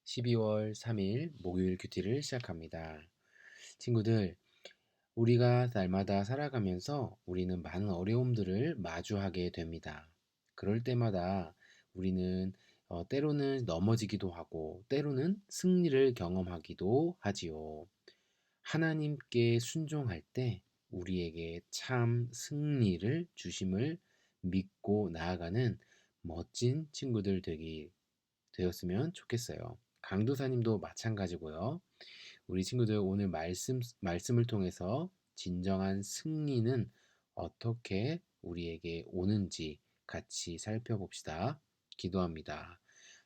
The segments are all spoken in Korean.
12월 3일 목요일 큐티를 시작합니다. 친구들, 우리가 날마다 살아가면서 우리는 많은 어려움들을 마주하게 됩니다. 그럴 때마다 우리는 때로는 넘어지기도 하고 때로는 승리를 경험하기도 하지요. 하나님께 순종할 때 우리에게 참 승리를 주심을 믿고 나아가는 멋진 친구들 되었으면 좋겠어요. 강도사님도 마찬가지고요. 우리 친구들 오늘 말씀을 통해서 진정한 승리는 어떻게 우리에게 오는지 같이 살펴봅시다. 기도합니다.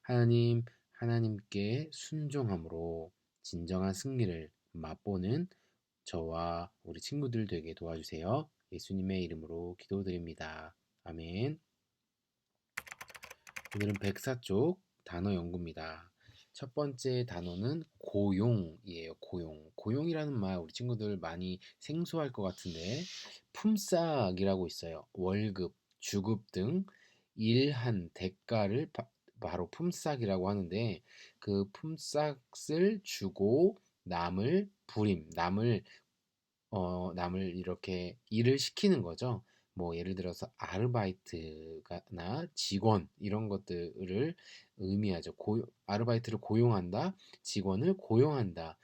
하나님께 순종함으로 진정한 승리를 맛보는 저와 우리 친구들 되게 도와주세요. 예수님의 이름으로 기도드립니다. 아멘. 오늘은 백사 쪽 단어 연구입니다. 첫 번째 단어는 고용이에요. 고용. 고용이라는 말 우리 친구들 많이 생소할 것 같은데 품삯이라고 있어요. 월급, 주급 등 일한 대가를 바로 품삯이라고 하는데 그 품삯을 주고 남을 이렇게 일을 시키는 거죠. 뭐 예를 들어서 아르바이트나 직원 이런 것들을 의미하죠. 아르바이트를 고용한다, 직원을 고용한다.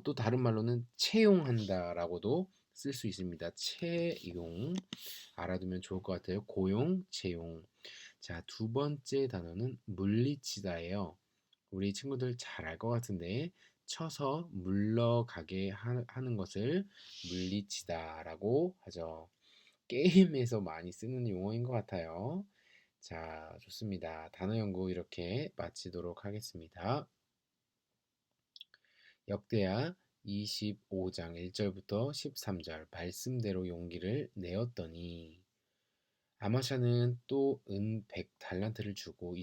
또 다른 말로는 채용한다라고도 쓸 수 있습니다. 채용 알아두면 좋을 것 같아요. 고용, 채용. 자, 두 번째 단어는 물리치다예요. 우리 친구들 잘 알 것 같은데 쳐서 물러가게 하는 것을 물리치다라고 하죠. 게임에서 많이 쓰는 용어인 것 같아요. 자, 좋습니다. 단어 연구 이렇게 마치도록 하겠습니다. 역대하 25장 1절부터 13절 말씀대로 용기를 내었더니 아마샤는 또 은 100달란트를 주고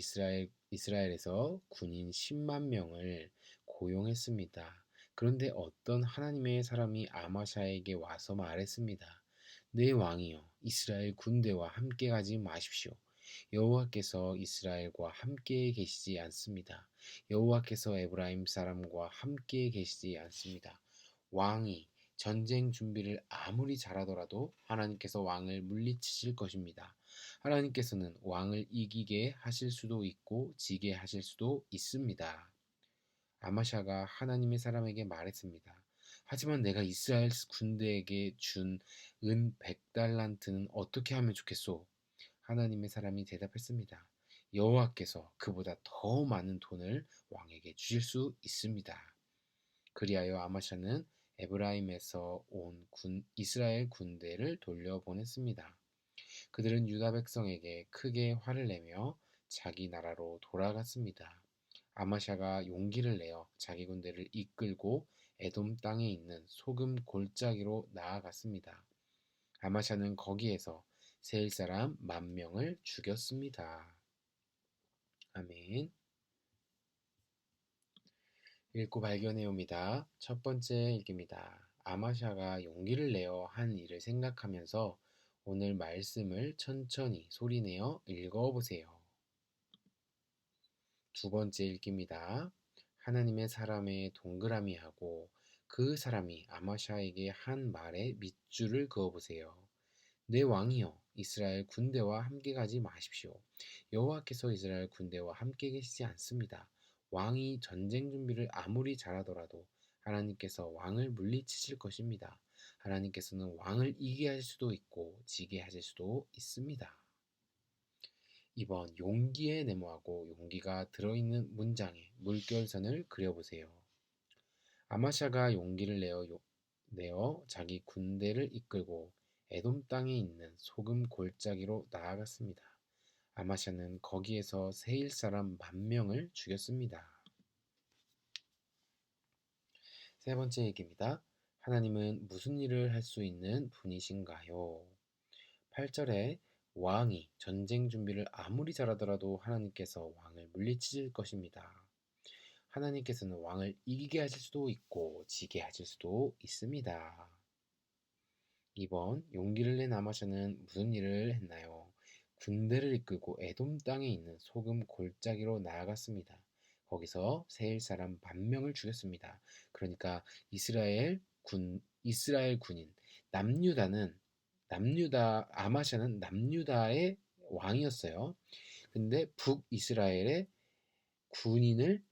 이스라엘에서 군인 10만 명을 고용했습니다. 그런데 어떤 하나님의 사람이 아마샤에게 와서 말했습니다. 내 왕이여, 이스라엘 군대와 함께 가지 마십시오. 여호와께서 이스라엘과 함께 계시지 않습니다. 여호와께서 에브라임 사람과 함께 계시지 않습니다. 왕이 전쟁 준비를 아무리 잘하더라도 하나님께서 왕을 물리치실 것입니다. 하나님께서는 왕을 이기게 하실 수도 있고 지게 하실 수도 있습니다. 아마샤가 하나님의 사람에게 말했습니다. 하지만 내가 이스라엘 군대에게 준 은 100달란트는 어떻게 하면 좋겠소? 하나님의 사람이 대답했습니다. 여호와께서 그보다 더 많은 돈을 왕에게 주실 수 있습니다. 그리하여 아마샤는 에브라임에서 온 이스라엘 군대를 돌려보냈습니다. 그들은 유다 백성에게 크게 화를 내며 자기 나라로 돌아갔습니다. 아마샤가 용기를 내어 자기 군대를 이끌고 에돔 땅에 있는 소금 골짜기로 나아갔습니다. 아마샤는 거기에서 세일 사람 10,000명을 죽였습니다. 아멘. 읽고 발견해 옵니다. 첫 번째 읽기입니다. 아마샤가 용기를 내어 한 일을 생각하면서 오늘 말씀을 천천히 소리내어 읽어보세요. 두 번째 읽기입니다. 하나님의 사람의 동그라미하고 그 사람이 아마샤에게 한 말에 밑줄을 그어보세요. 내 왕이여, 이스라엘 군대와 함께 가지 마십시오. 여호와께서 이스라엘 군대와 함께 계시지 않습니다. 왕이 전쟁 준비를 아무리 잘하더라도 하나님께서 왕을 물리치실 것입니다. 하나님께서는 왕을 이기게 하실 수도 있고 지게 하실 수도 있습니다. 2번 용기에 네모하고 용기가 들어있는 문장에 물결선을 그려보세요. 아마샤가 용기를 내어 자기 군대를 이끌고 에돔 땅에 있는 소금 골짜기로 나아갔습니다. 아마샤는 거기에서 세일 사람 10,000명을 죽였습니다. 세 번째 얘기입니다. 하나님은 무슨 일을 할 수 있는 분이신가요? 8절에 왕이 전쟁 준비를 아무리 잘하더라도 하나님께서 왕을 물리치실 것입니다. 하나님께서는 왕을 이기게 하실 수도 있고 지게 하실 수도 있습니다. 2번 용기를 낸 아마샤는 무슨 일을 했나요? 군대를 이끌고 에돔 땅에 있는 소금 골짜기로 나아갔습니다. 거기서 세일 사람 10,000명을 죽였습니다. 그러니까 이스라엘 군인 아마샤는 남유다의 왕이었어요. 근데 북이스라엘의 군인을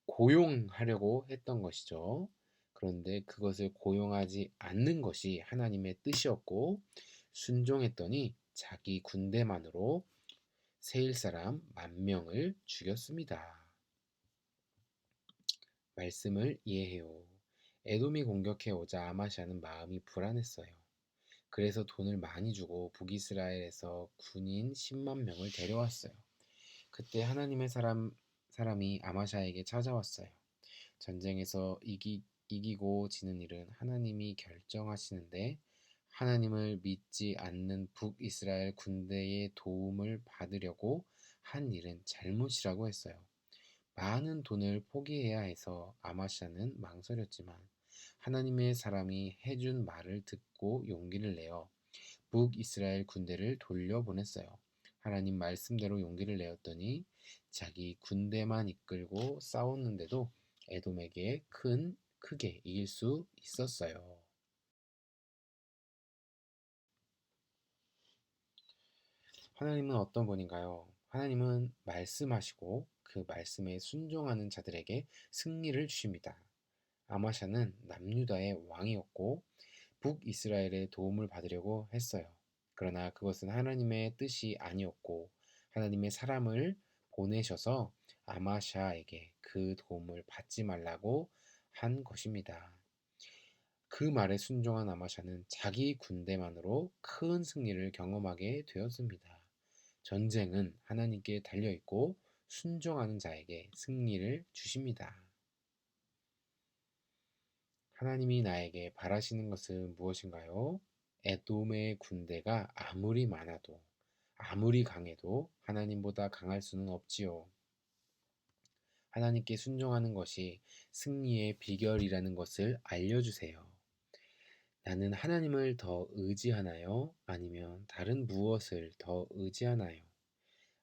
고용하려고 했던 것이죠. 그런데 그것을 고용하지 않는 것이 하나님의 뜻이었고 순종했더니 자기 군대만으로 세일 사람 10,000명을 죽였습니다. 말씀을 이해해요. 에돔이 공격해 오자 아마샤는 마음이 불안했어요. 그래서 돈을 많이 주고 북이스라엘에서 군인 10만 명을 데려왔어요. 그때 하나님의 사람이 아마샤에게 찾아왔어요. 전쟁에서 이기고 지는 일은 하나님이 결정하시는데 하나님을 믿지 않는 북이스라엘 군대의 도움을 받으려고 한 일은 잘못이라고 했어요. 많은 돈을 포기해야 해서 아마샤는 망설였지만 하나님의 사람이 해준 말을 듣고 용기를 내어 북이스라엘 군대를 돌려보냈어요. 하나님 말씀대로 용기를 내었더니 자기 군대만 이끌고 싸웠는데도 에돔에게 크게 이길 수 있었어요. 하나님은 어떤 분인가요? 하나님은 말씀하시고 그 말씀에 순종하는 자들에게 승리를 주십니다. 아마샤는 남유다의 왕이었고 북이스라엘의 도움을 받으려고 했어요. 그러나 그것은 하나님의 뜻이 아니었고 하나님의 사람을 보내셔서 아마샤에게 그 도움을 받지 말라고 한 것입니다. 그 말에 순종한 아마샤는 자기 군대만으로 큰 승리를 경험하게 되었습니다. 전쟁은 하나님께 달려있고 순종하는 자에게 승리를 주십니다. 하나님이 나에게 바라시는 것은 무엇인가요? 에돔의 군대가 아무리 많아도 아무리 강해도 하나님보다 강할 수는 없지요. 하나님께 순종하는 것이 승리의 비결이라는 것을 알려주세요. 나는 하나님을 더 의지하나요? 아니면 다른 무엇을 더 의지하나요?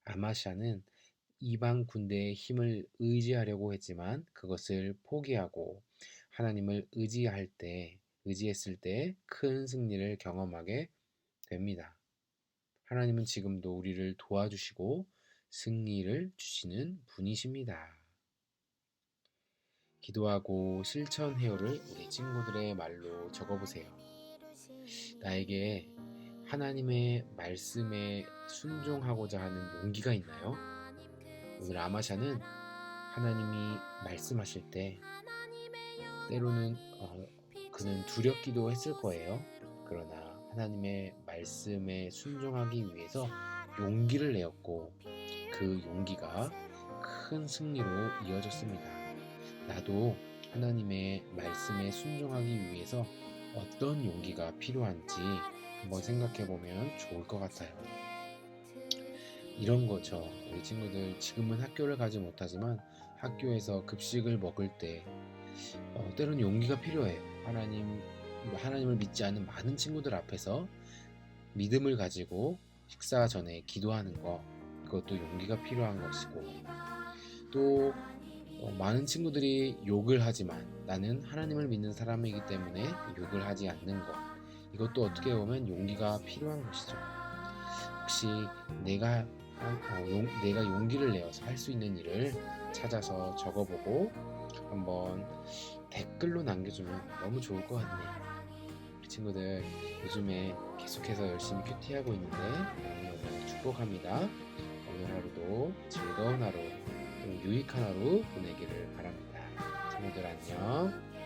아마샤는 이방 군대의 힘을 의지하려고 했지만 그것을 포기하고 하나님을 의지했을 때 큰 승리를 경험하게 됩니다. 하나님은 지금도 우리를 도와주시고 승리를 주시는 분이십니다. 기도하고 실천해요를 우리 친구들의 말로 적어보세요. 나에게 하나님의 말씀에 순종하고자 하는 용기가 있나요? 오늘 아마샤는 하나님이 말씀하실 때 때로는 그는 두렵기도 했을 거예요. 그러나 하나님의 말씀에 순종하기 위해서 용기를 내었고 그 용기가 큰 승리로 이어졌습니다. 나도 하나님의 말씀에 순종하기 위해서 어떤 용기가 필요한지 한번 생각해 보면 좋을 것 같아요. 이런 거죠. 우리 친구들 지금은 학교를 가지 못하지만 학교에서 급식을 먹을 때 때로는 용기가 필요해요. 하나님을 믿지 않는 많은 친구들 앞에서 믿음을 가지고 식사 전에 기도하는 거, 그것도 용기가 필요한 것이고, 또 많은 친구들이 욕을 하지만 나는 하나님을 믿는 사람이기 때문에 욕을 하지 않는 것, 이것도 어떻게 보면 용기가 필요한 것이죠. 혹시 내가 용기를 내어서 할 수 있는 일을 찾아서 적어보고 한번 댓글로 남겨주면 너무 좋을 것 같네요. 우리 친구들 요즘에 계속해서 열심히 큐티하고 있는데 너무너무 축복합니다. 오늘 하루도 즐거운 하루, 유익한 하루 보내기를 바랍니다. 친구들 안녕.